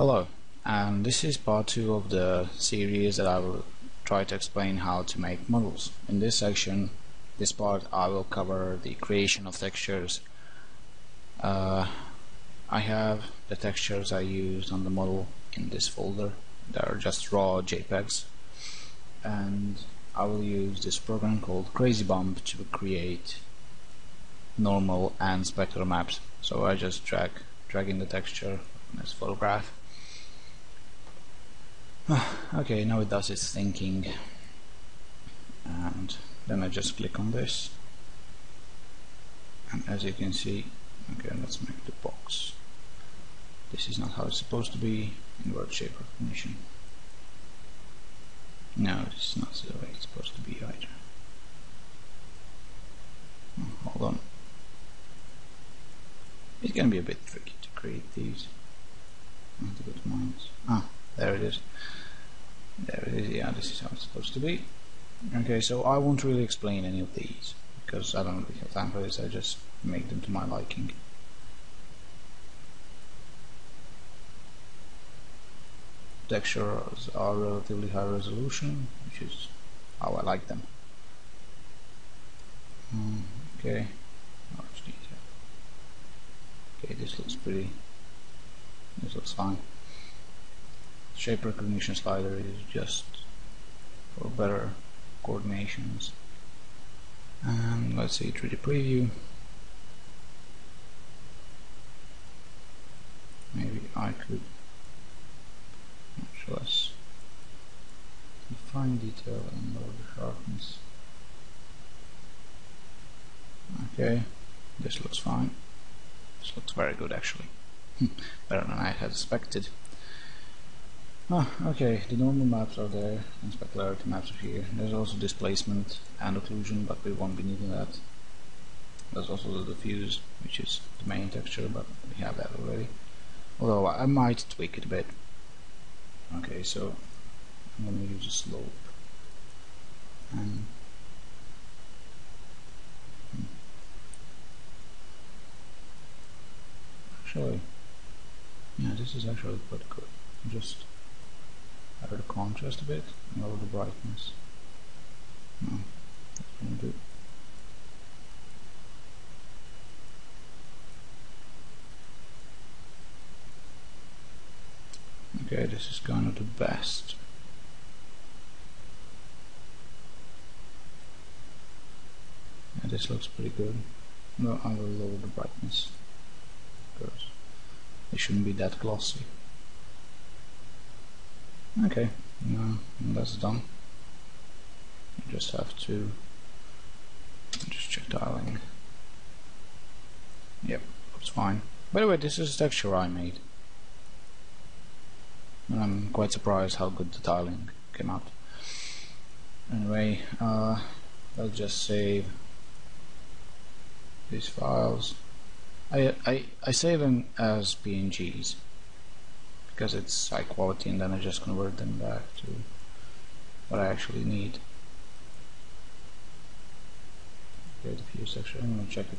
Hello, and this is part 2 of the series that I will try to explain how to make models. In this section, this part, I will cover the creation of textures. I have the textures I used on the model in this folder. They are just raw JPEGs, and I will use this program called Crazy Bump to create normal and specular maps. So I just drag in the texture in this photograph. Okay, now it does its thinking, and then I just click on this, and as you can see, okay, let's make the box. This is not how it's supposed to be in word shape recognition. No, this is not the way it's supposed to be either. Hold on. It's gonna be a bit tricky to create these. I have to go to minus. There it is. There it is, yeah, this is how it's supposed to be. Okay, so I won't really explain any of these because I don't really have time for this. I just make them to my liking. Textures are relatively high resolution, which is how I like them. Okay, large detail. Okay, this looks pretty. This looks fine. Shape recognition slider is just for better coordinations. And let's see 3D preview. Maybe I could much less define detail and lower the sharpness. Okay, this looks fine. This looks very good actually. Better than I had expected. Okay, the normal maps are there and specularity maps are here. There's also displacement and occlusion, but we won't be needing that. There's also the diffuse, which is the main texture, but we have that already. Although I might tweak it a bit. Okay, so I'm going to use a slope. And actually, yeah, this is actually quite good. Just add the contrast a bit and lower the brightness. No, that's gonna do. Okay, this is kind of the best. Yeah, this looks pretty good. No, I will lower the brightness because it shouldn't be that glossy. Okay, now that's done. You just have to just check tiling. Yep, looks fine. By the way, this is the texture I made. And I'm quite surprised how good the tiling came out. Anyway, let's just save these files. I save them as PNGs because it's high quality, and then I just convert them back to what I actually need. Okay, the diffuse texture, I'm going to check it.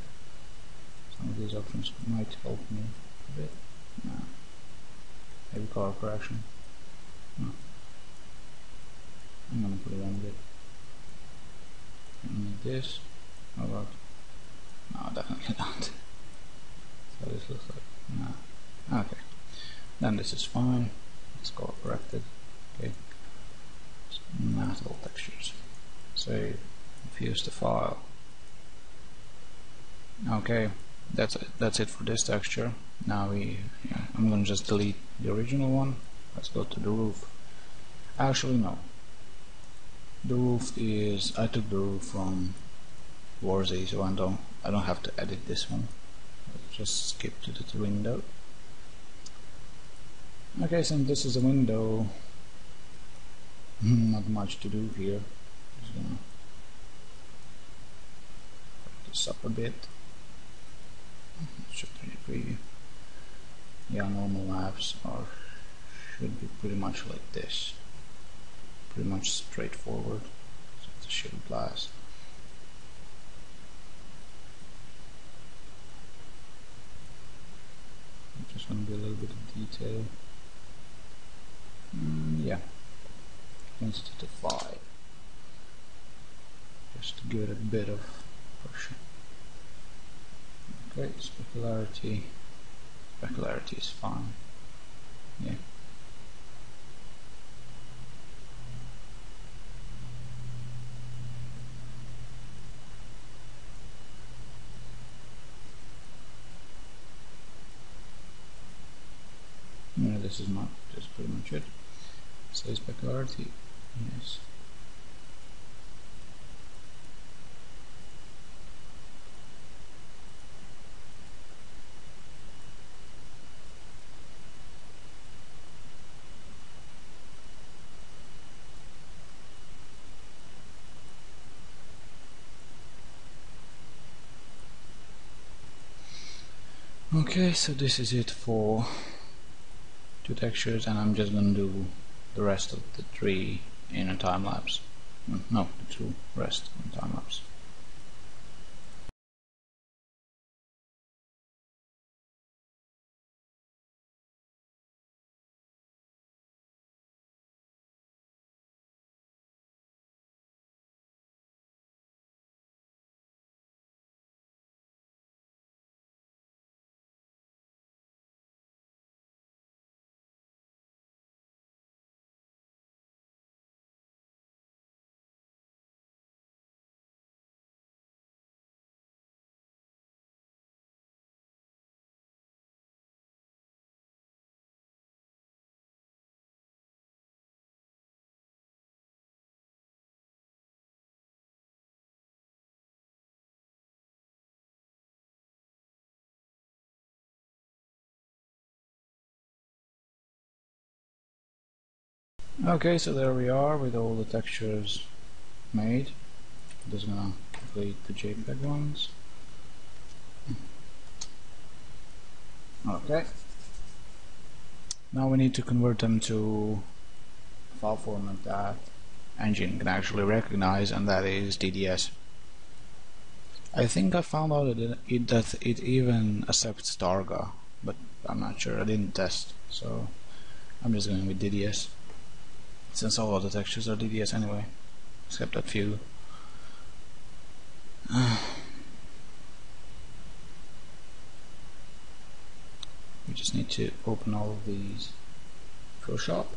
Some of these options might help me a bit. No. Maybe color correction. No. I'm going to put it on a bit. I need this. How about? No, definitely not. So this looks like, no. Okay. Then this is fine. It's color corrected. Okay. Metal textures. Save. Diffuse the file. Okay. That's it for this texture. Now I'm going to just delete the original one. Let's go to the roof. Actually, no. The roof is, I took the roof from Warzy, so I don't have to edit this one. Let's just skip to the window. Okay, since this is a window, not much to do here. Just gonna put this up a bit. Should 3D preview. Yeah, normal maps should be pretty much like this. Pretty much straightforward. So it's a shield glass. Just want to be a little bit of detail. Yeah, density to 5, just to give it a bit of pressure. Okay, specularity is fine. Yeah. Yeah, this is not just pretty much it. Say specularity, yes. Okay, so this is it for 2 textures, and I'm just gonna do the rest of the 3 in a time lapse. No, the 2 rest in time lapse. Okay, so there we are with all the textures made. Just gonna complete the JPEG ones. Okay. Now we need to convert them to a file format that Engine can actually recognize, and that is DDS. I think I found out that it even accepts Targa, but I'm not sure. I didn't test, so I'm just going with DDS. Since all of the textures are DDS anyway, except that few. We just need to open all of these Photoshop.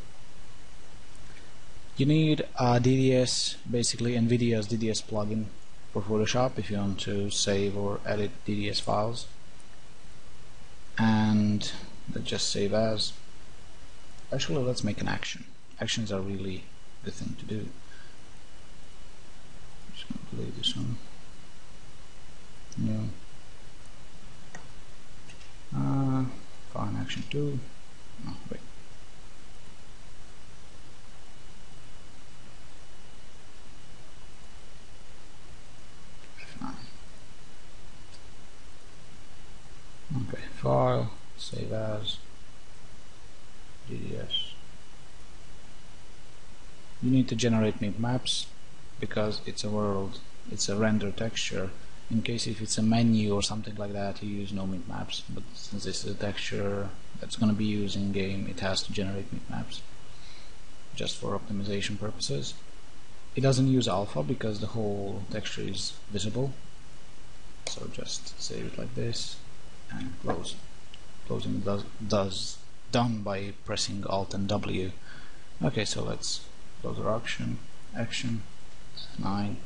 You need a DDS, basically NVIDIA's DDS plugin for Photoshop if you want to save or edit DDS files. And let's just save as. Actually, let's make an action. Actions are really the thing to do. I'm just going to delete this one. New. Fine, action 2. Oh, wait. F9. Okay, file, save as, DDS. You need to generate mip maps because it's a world, it's a render texture. In case if it's a menu or something like that, you use no mip maps, but since this is a texture that's going to be used in game, it has to generate mip maps just for optimization purposes. It doesn't use alpha because the whole texture is visible, so just save it like this and close. Closing done by pressing Alt and W. Okay, so let's close our action 9.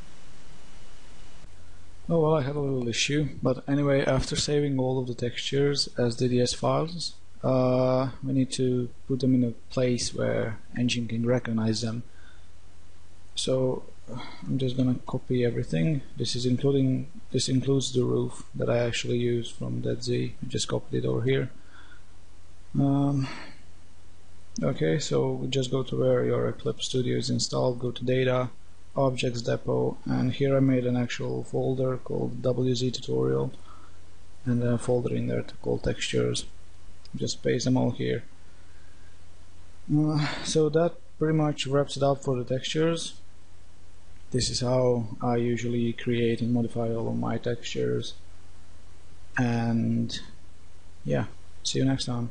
Oh well, I had a little issue, but anyway, after saving all of the textures as DDS files, we need to put them in a place where Engine can recognize them. So I'm just gonna copy everything. This includes the roof that I actually used from DeadZ. I just copied it over here. Okay, so we just go to where your Eclipse Studio is installed, go to Data, Objects Depot, and here I made an actual folder called WZ Tutorial, and a folder in there called Textures. Just paste them all here. So that pretty much wraps it up for the textures. This is how I usually create and modify all of my textures, and yeah, see you next time.